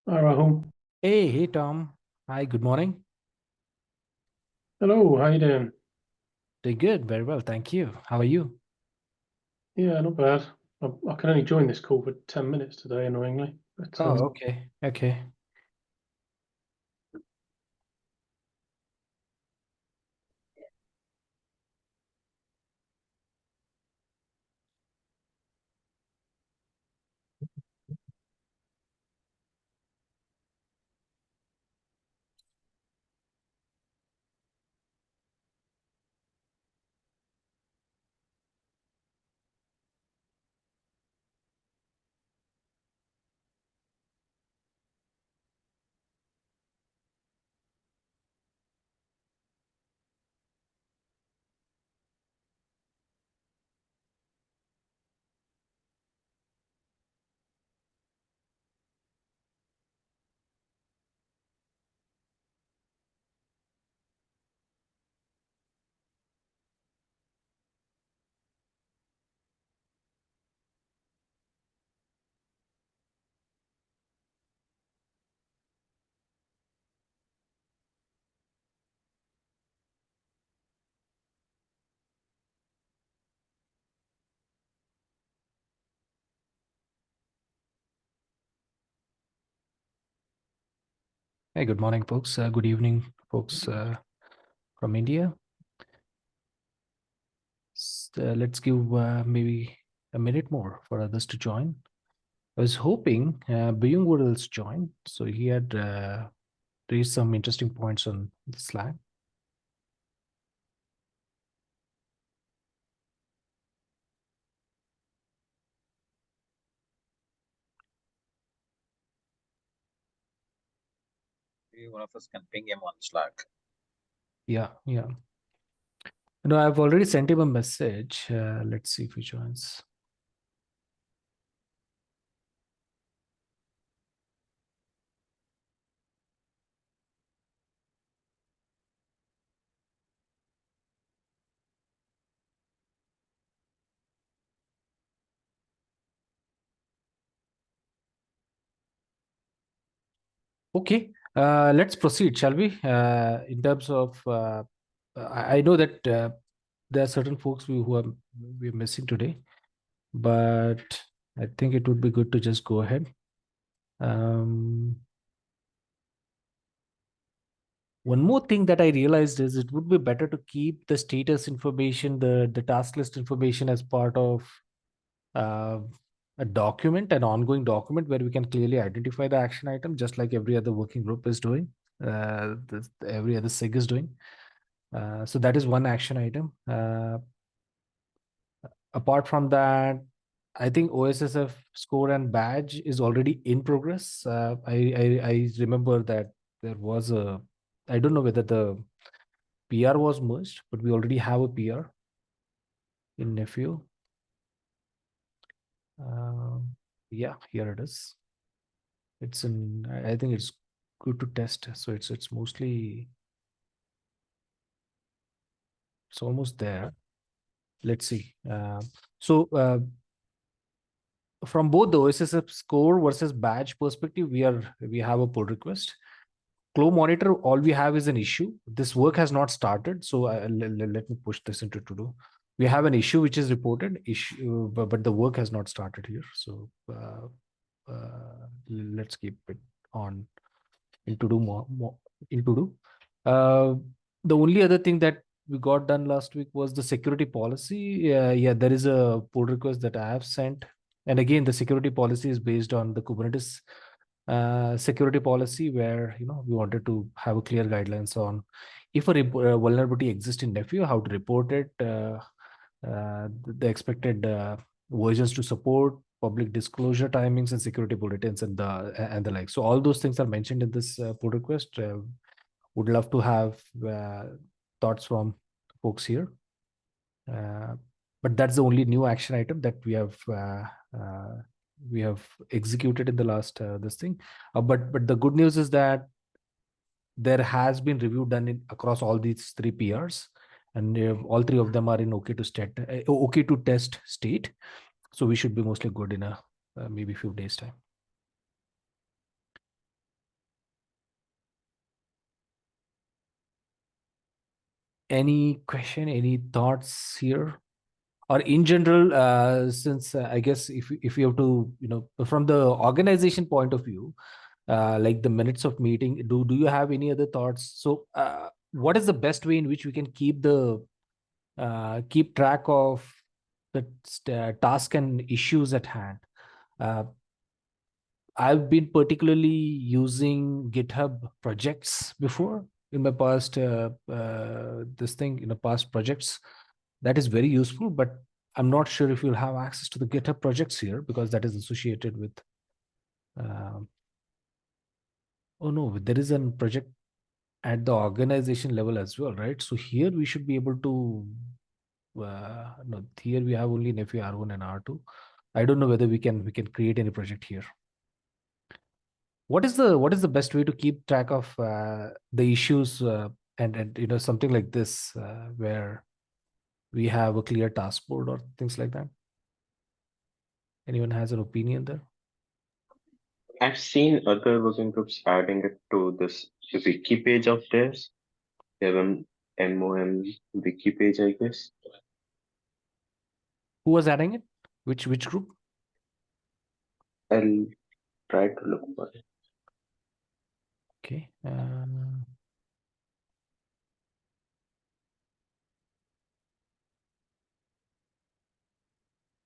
Hi, Rahul. Hey, Tom. Hi, good morning. Hello, how you doing? Doing good, very well, thank you. How are you? Yeah, not bad. I can only join this call for 10 minutes today, annoyingly. But Oh, okay, okay. Hey, good morning, folks. Good evening, folks from India. Let's give maybe a minute more for others to join. I was hoping Byung would else join, so he had raised some interesting points on the Slack. Maybe one of us can ping him on Slack. Yeah, yeah. No, I've already sent him a message. Let's see if he joins. Okay, let's proceed, shall we? In terms of, I know that there are certain folks who are we're missing today, but I think it would be good to just go ahead. One more thing that I realized is it would be better to keep the status information, the task list information as part of uh, a document, an ongoing document where we can clearly identify the action item, just like every other working group is doing, every other SIG is doing. So that is one action item. Apart from that, I think OSSF score and badge is already in progress. I remember that there was a, I don't know whether the PR was merged, but we already have a PR in Nephew. Yeah, here it is. It's in, I think it's good to test. So it's mostly, it's almost there. Let's see. So from both the OSSF score versus badge perspective, we have a pull request. Flow monitor, all we have is an issue. This work has not started, so let me push this into to do. We have an issue which is reported, issue, but the work has not started here. So let's keep it on into do more into do. Uh, the only other thing that we got done last week was the security policy. Yeah, there is a pull request that I have sent, and again, the security policy is based on the Kubernetes security policy, where we wanted to have a clear guidelines on if a vulnerability exists in Nephew, how to report it, the expected versions to support, public disclosure timings, and security bulletins, and the like. So all those things are mentioned in this pull request. Would love to have thoughts from folks here. Uh, but that's the only new action item that we have executed in the last this thing. But the good news is that there has been review done across all these three PRs, and all three of them are in okay to test state. So we should be mostly good in a maybe few days time. Any question, any thoughts here? Or in general, since I guess if you have to, from the organization point of view, like the minutes of meeting, do you have any other thoughts? So what is the best way in which we can keep track of the task and issues at hand? I've been particularly using GitHub projects before in my past past projects. That is very useful, but I'm not sure if you'll have access to the GitHub projects here because that is associated with oh no, there is a project at the organization level as well, right? So here we should be able to no, here we have only NFE R1 and R2. I don't know whether we can create any project here. What is the best way to keep track of the issues and something like this where we have a clear task board or things like that? Anyone has an opinion there? I've seen other working groups adding it to this wiki page of theirs. They have an MOM wiki page, I guess. Who was adding it? Which group? I'll try to look for it. Okay.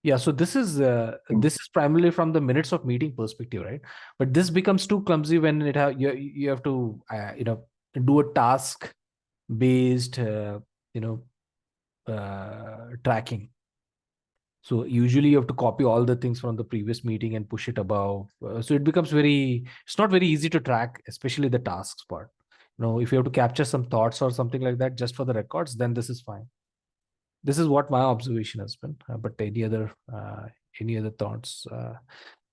Yeah, so this is primarily from the minutes of meeting perspective, right? But this becomes too clumsy when you have to do a task based tracking. So usually you have to copy all the things from the previous meeting and push it above. So it becomes it's not very easy to track, especially the tasks part. If you have to capture some thoughts or something like that just for the records, then this is fine. This is what my observation has been. But any other thoughts?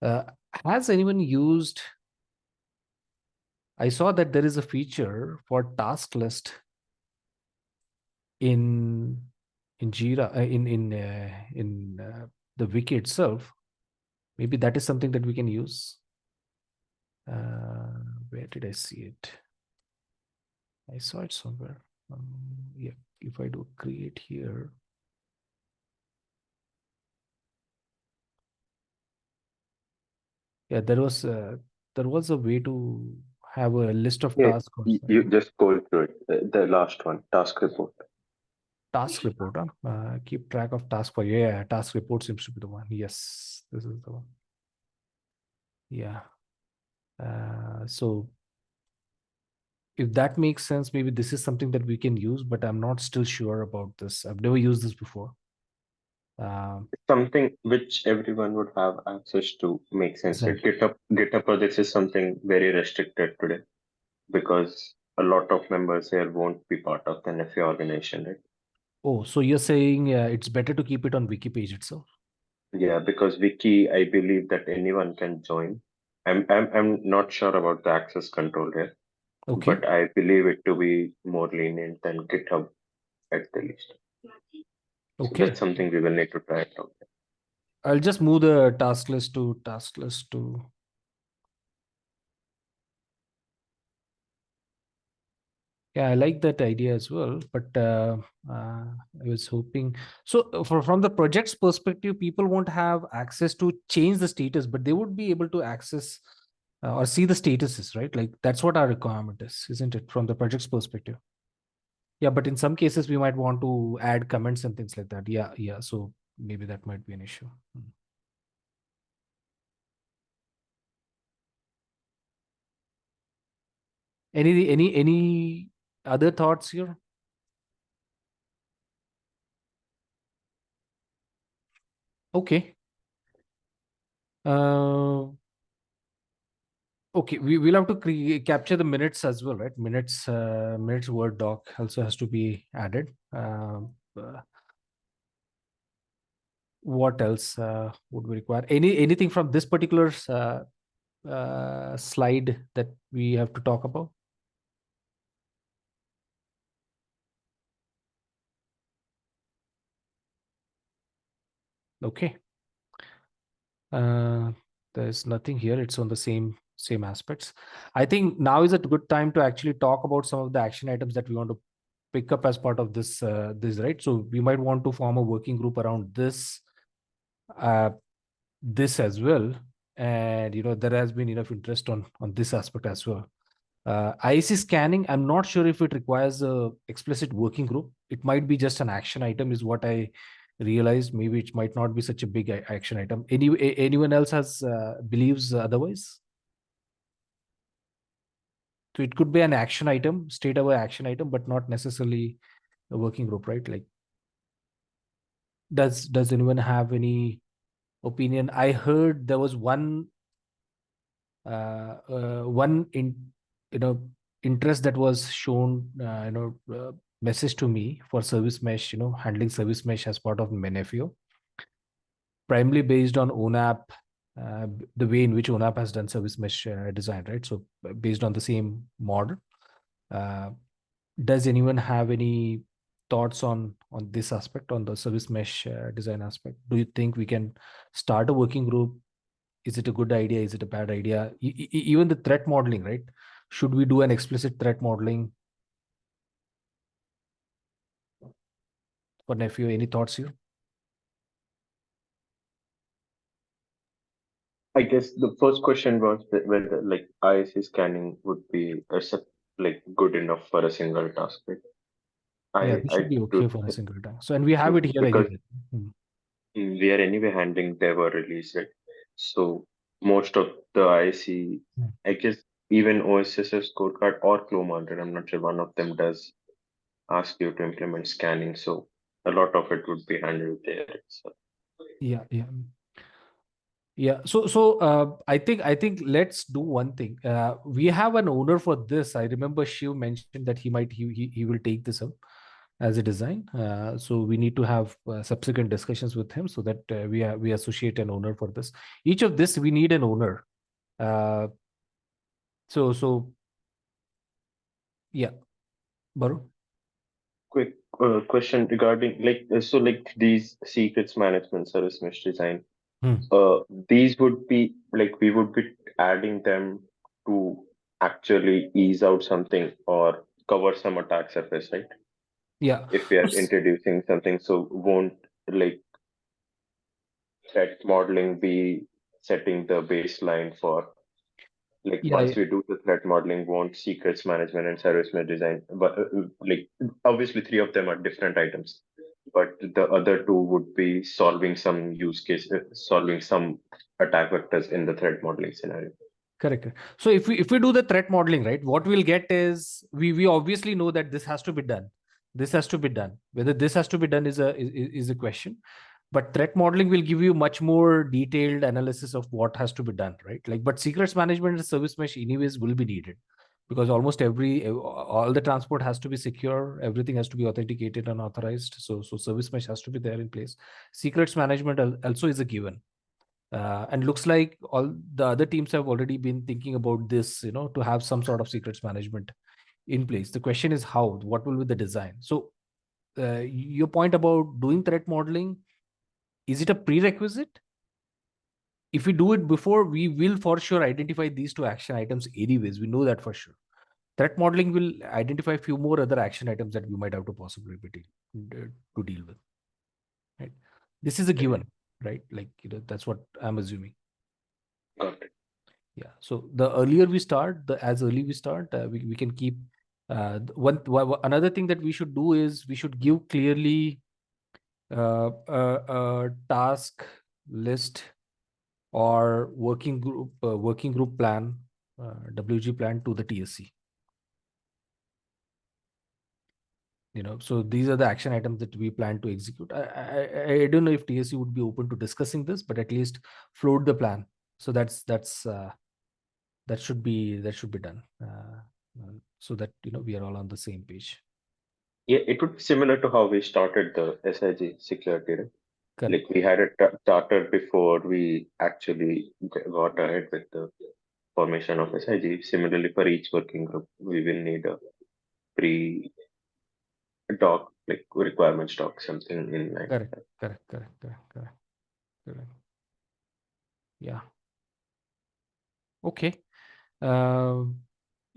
Has anyone used? I saw that there is a feature for task list in Jira in the wiki itself. Maybe that is something that we can use. Where did I see it? I saw it somewhere. Yeah, if I do create here. Yeah, there was a way to have a list of Yeah, tasks. you just go through it. The last one, task report. Task report, keep track of task for yeah, task report seems to be the one. Yes, this is the one. Yeah. So if that makes sense, maybe this is something that we can use, but I'm not still sure about this. I've never used this before. Something which everyone would have access to makes sense. Exactly. GitHub projects is something very restricted today because a lot of members here won't be part of the NFA organization, right? Oh, so you're saying it's better to keep it on wiki page itself? Yeah, because wiki, I believe that anyone can join. I'm not sure about the access control here, Okay. but I believe it to be more lenient than GitHub at the least. So Okay. that's something we will need to try out. I'll just move the task list to Yeah, I like that idea as well, but I was hoping so from the project's perspective, people won't have access to change the status, but they would be able to access or see the statuses, right? Like that's what our requirement is, isn't it? From the project's perspective. Yeah, but in some cases we might want to add comments and things like that. Yeah. So maybe that might be an issue. Any other thoughts here? Okay. Okay, we will have to capture the minutes as well, right? Minutes Word doc also has to be added. What else would we require? Anything from this particular slide that we have to talk about? Okay. There's nothing here. It's on the same aspects. I think now is a good time to actually talk about some of the action items that we want to pick up as part of this, right? So we might want to form a working group around this, this as well. And, there has been enough interest on this aspect as well. IC scanning, I'm not sure if it requires a explicit working group. It might be just an action item is what I realized. Maybe it might not be such a big action item. Anyone else has believes otherwise? So it could be an action item, straight away action item, but not necessarily a working group, right? Like, does anyone have any opinion? I heard there was one interest that was shown, message to me for service mesh, handling service mesh as part of Menefio, primarily based on ONAP, the way in which ONAP has done service mesh design, right? So based on the same model. Does anyone have any thoughts on this aspect, on the service mesh design aspect? Do you think we can start a working group? Is it a good idea? Is it a bad idea? Even the threat modeling, right? Should we do an explicit threat modeling? For Nephew, any thoughts here? I guess the first question was whether like ISC scanning would be like good enough for a single task, right? Yeah, this should I be okay do for a single time. So, and we have true it here because anyway. Hmm. we are anyway handling dev or release, right? So most of the IC, Hmm. I guess even OSS's scorecard or Flow Monitor, I'm not sure one of them does ask you to implement scanning. So a lot of it would be handled there. So Yeah, yeah. Yeah. So I think let's do one thing. We have an owner for this. I remember Shiv mentioned that he will take this up as a design. So we need to have subsequent discussions with him so that we associate an owner for this. Each of this we need an owner. So yeah, Baru. quick question regarding like these secrets management service mesh design. Hmm. These would be like we would be adding them to actually ease out something or cover some attack surface, right? Yeah. If we are introducing something, so won't like threat modeling be setting the baseline for like Yeah. once we do the threat modeling, won't secrets management and service mesh design, but like obviously three of them are different items, but the other two would be solving some use case, solving some attack vectors in the threat modeling scenario. Correct. So if we do the threat modeling, right, what we'll get is we obviously know that this has to be done. This has to be done. Whether this has to be done is a question. But threat modeling will give you much more detailed analysis of what has to be done, right? Like, but secrets management and service mesh anyways will be needed because almost all the transport has to be secure. Everything has to be authenticated and authorized. So service mesh has to be there in place. Secrets management also is a given. And looks like all the other teams have already been thinking about this, to have some sort of secrets management in place. The question is how, what will be the design? So your point about doing threat modeling, is it a prerequisite? If we do it before, we will for sure identify these two action items anyways. We know that for sure. Threat modeling will identify a few more other action items that we might have to possibly to deal with. Right? This is a given, right? Like, that's what I'm assuming. Got it. Yeah. So the earlier we start, as early we start, we can keep another thing that we should do is we should give clearly a task list or working group plan, WG plan to the TSC. So these are the action items that we plan to execute. I don't know if TSC would be open to discussing this, but at least float the plan. So that should be done, so that we are all on the same page. Yeah, it would be similar to how we started the SIG security, right? Correct. Like we had it started before we actually got ahead with the formation of SIG. Similarly, for each working group, we will need a pre doc, like requirements doc, something in line. Correct. Yeah. Okay.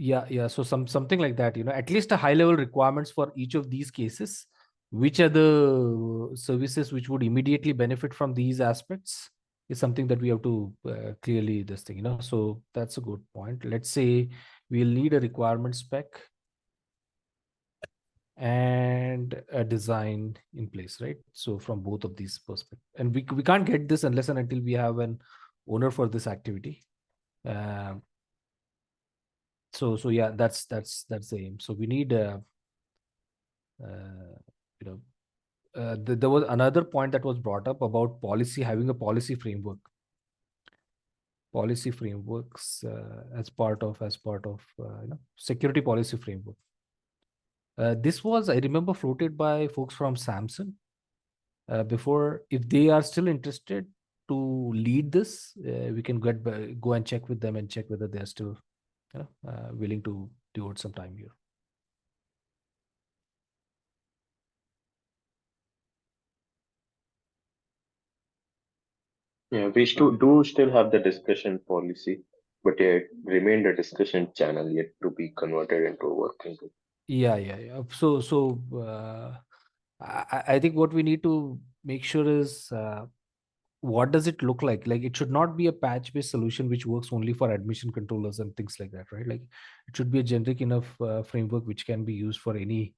Yeah. So something like that, at least a high level requirements for each of these cases. Which are the services which would immediately benefit from these aspects is something that we have to clearly this thing, So that's a good point. Let's say we'll need a requirement spec and a design in place, right? So from both of these perspectives, and we can't get this unless and until we have an owner for this activity. So yeah, that's the aim. So we need you know there was another point that was brought up about policy, having a policy frameworks as part of security policy framework. This was, I remember, floated by folks from Samsung before. If they are still interested to lead this, we can go and check with them and check whether they're still willing to devote some time here. Yeah, we still have the discussion policy, but it remained a discussion channel yet to be converted into a working group. Yeah. So I think what we need to make sure is what does it look like? Like, it should not be a patch-based solution which works only for admission controllers and things like that, right? Like, it should be a generic enough framework which can be used for any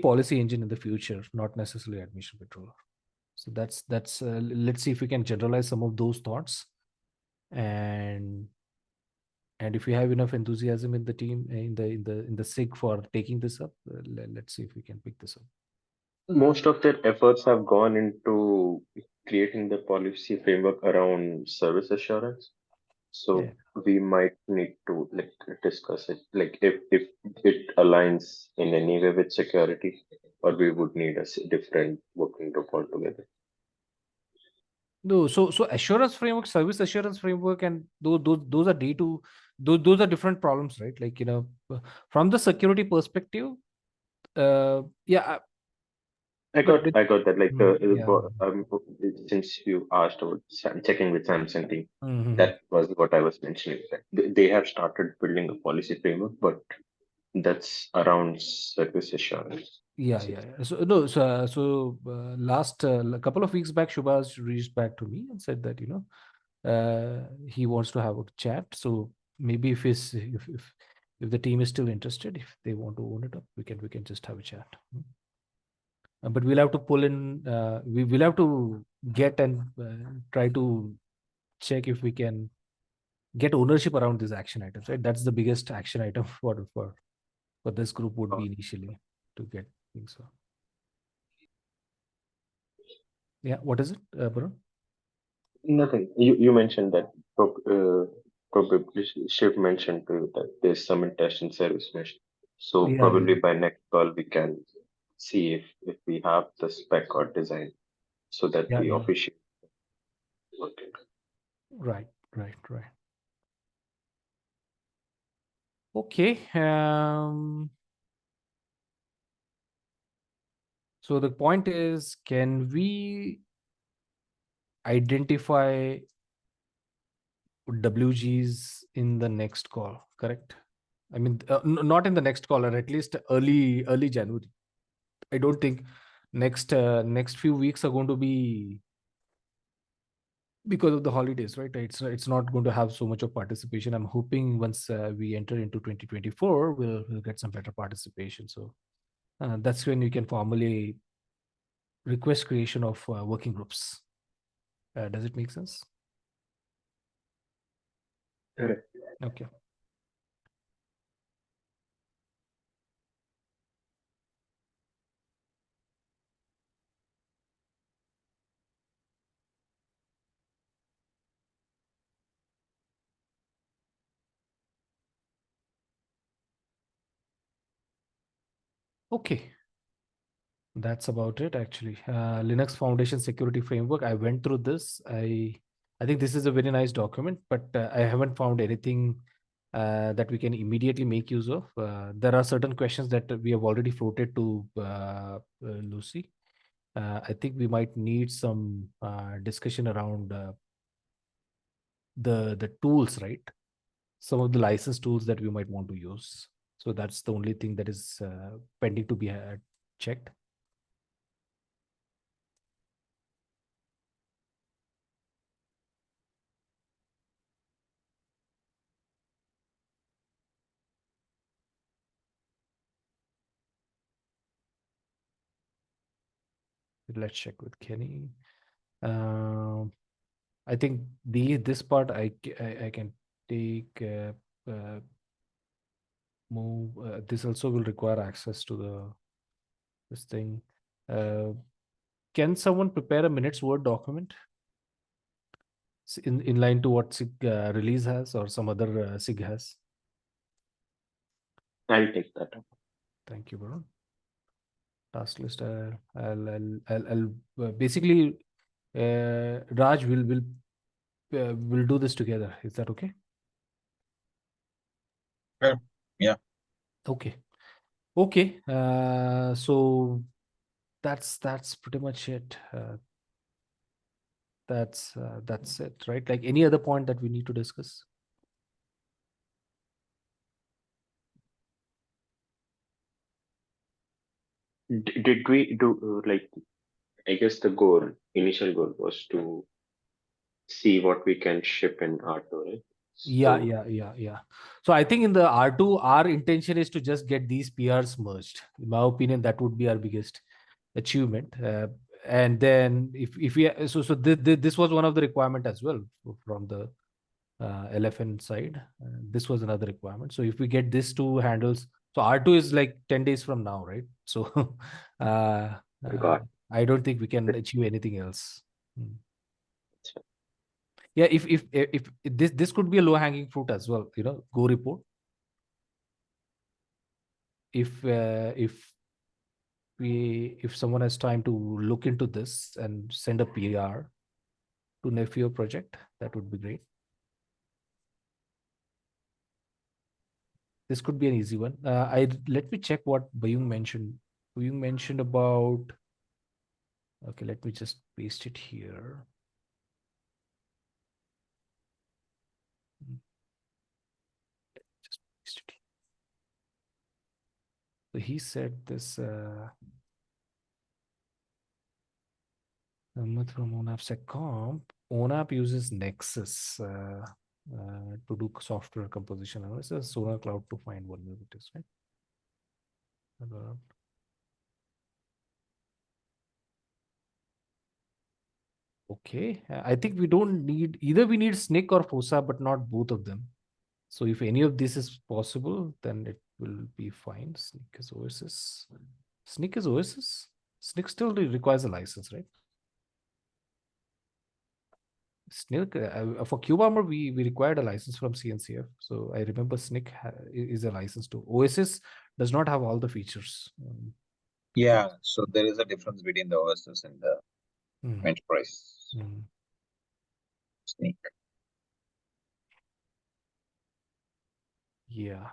policy engine in the future, not necessarily admission controller. So that's let's see if we can generalize some of those thoughts, and if we have enough enthusiasm in the team in the SIG for taking this up, let's see if we can pick this up. Most of their efforts have gone into creating the policy framework around service assurance. So Yeah. we might need to discuss it, like if it aligns in any way with security, or we would need a different working group altogether. No, so assurance framework, service assurance framework, and those are those are different problems, right? Like, from the security perspective, yeah. I got that. Like Yeah. since you asked about checking with Samsung team, Mhm. that was what I was mentioning. That they have started building a policy framework, but that's around service assurance. Yeah. So no, last a couple of weeks back, Shubhas reached back to me and said that he wants to have a chat. So maybe if the team is still interested, if they want to own it up, we can just have a chat. But we'll have to pull in. We will have to get and try to check if we can get ownership around these action items. Right, that's the biggest action item for this group would be initially to get things. So yeah, what is it, Varun? Nothing. You mentioned that probably Shiv mentioned too that there's some test and service mesh. So Yeah. probably by next call we can see if we have the spec or design so that we Yeah. officially work it. Right. Okay. So the point is, can we identify WGs in the next call? Correct. I mean, not in the next call, or at least early January. I don't think next few weeks are going to be, because of the holidays, right? It's not going to have so much of participation. I'm hoping once we enter into 2024, we'll get some better participation. So that's when we can formally request creation of working groups. Does it make sense? Correct. Okay. Okay. That's about it, actually. Linux Foundation Security Framework. I went through this. I think this is a very nice document, but I haven't found anything that we can immediately make use of. There are certain questions that we have already floated to Lucy. I think we might need some discussion around the tools, right? some of the license tools that we might want to use. So that's the only thing that is pending to be checked. Let's check with Kenny. I think this part I can take move. This also will require access to this thing. Can someone prepare a minutes Word document in line to what SIG release has or some other SIG has? I'll take that up. Thank you, Varun. Task list. I'll basically Raj will do this together. Is that okay? Yeah. Okay. Okay. So that's pretty much it. That's it, right? Like any other point that we need to discuss? Did we do like, I guess the initial goal was to see what we can ship in R2, right? Yeah. So I think in the R2, our intention is to just get these PRs merged. In my opinion, that would be our biggest achievement. And then if we this was one of the requirement as well from the LFN side. This was another requirement. So if we get these two handles, so R2 is like 10 days from now, right? So Got I don't think we can it. achieve anything else. Yeah, if this could be a low hanging fruit as well, go report. If someone has time to look into this and send a PR to Nephew project, that would be great. This could be an easy one. Let me check what Bayung mentioned. Bayung mentioned about. Okay, let me just paste it here. Just paste it. So he said this. From ONAP ONAP uses Nexus to do software composition analysis, Sonar Cloud to find vulnerabilities, right? Okay, I think we don't need either. We need SNCC or FOSA, but not both of them. So if any of this is possible, then it will be fine. SNCC is OSS. SNCC is OSS. SNCC still requires a license, right? SNCC for CubeArmor, we required a license from CNCF. So I remember SNCC is a license too. OSS does not have all the features. Yeah. So there is a difference between the OSS and the enterprise SNCC. Yeah.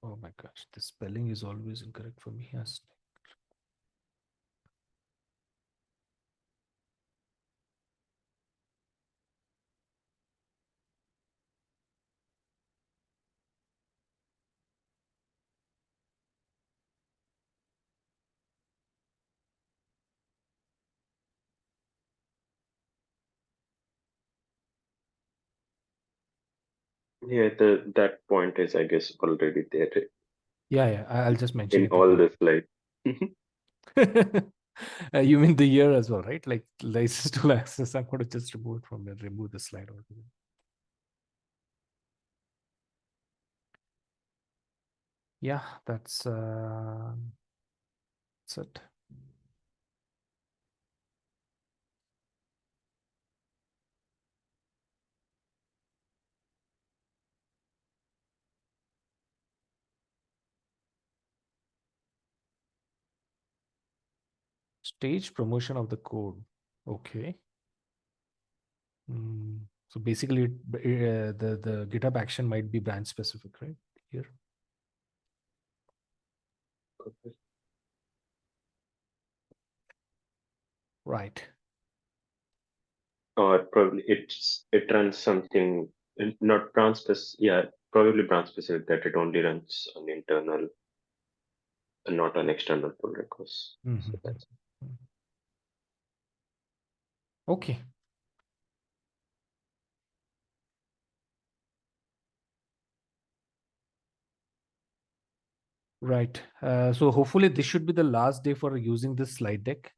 Oh my gosh, the spelling is always incorrect for me. Yes. Yeah, that point is, I guess, already there Yeah. I'll just mention in it. all the slides. You mean the year as well, right? Like license to access. I'm going to just remove the slide altogether. Yeah, that's it. Stage promotion of the code. Okay. So basically, the GitHub action might be branch specific, right? Here. Right. or probably it runs something not branch specific. Yeah, probably branch specific that it only runs on internal and not on external pull requests. So that's Okay. Right. So hopefully this should be the last day for using this slide deck.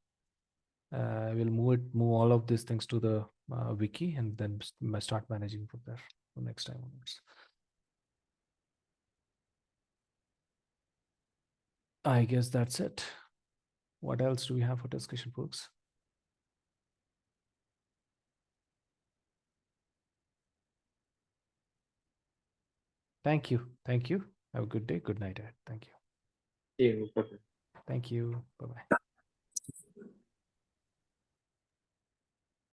We'll move all of these things to the wiki and then start managing from there for next time onwards. I guess that's it. What else do we have for discussion, folks? Thank you. Thank you. Have a good day. Good night. Thank you. yeah. Thank you. Bye-bye.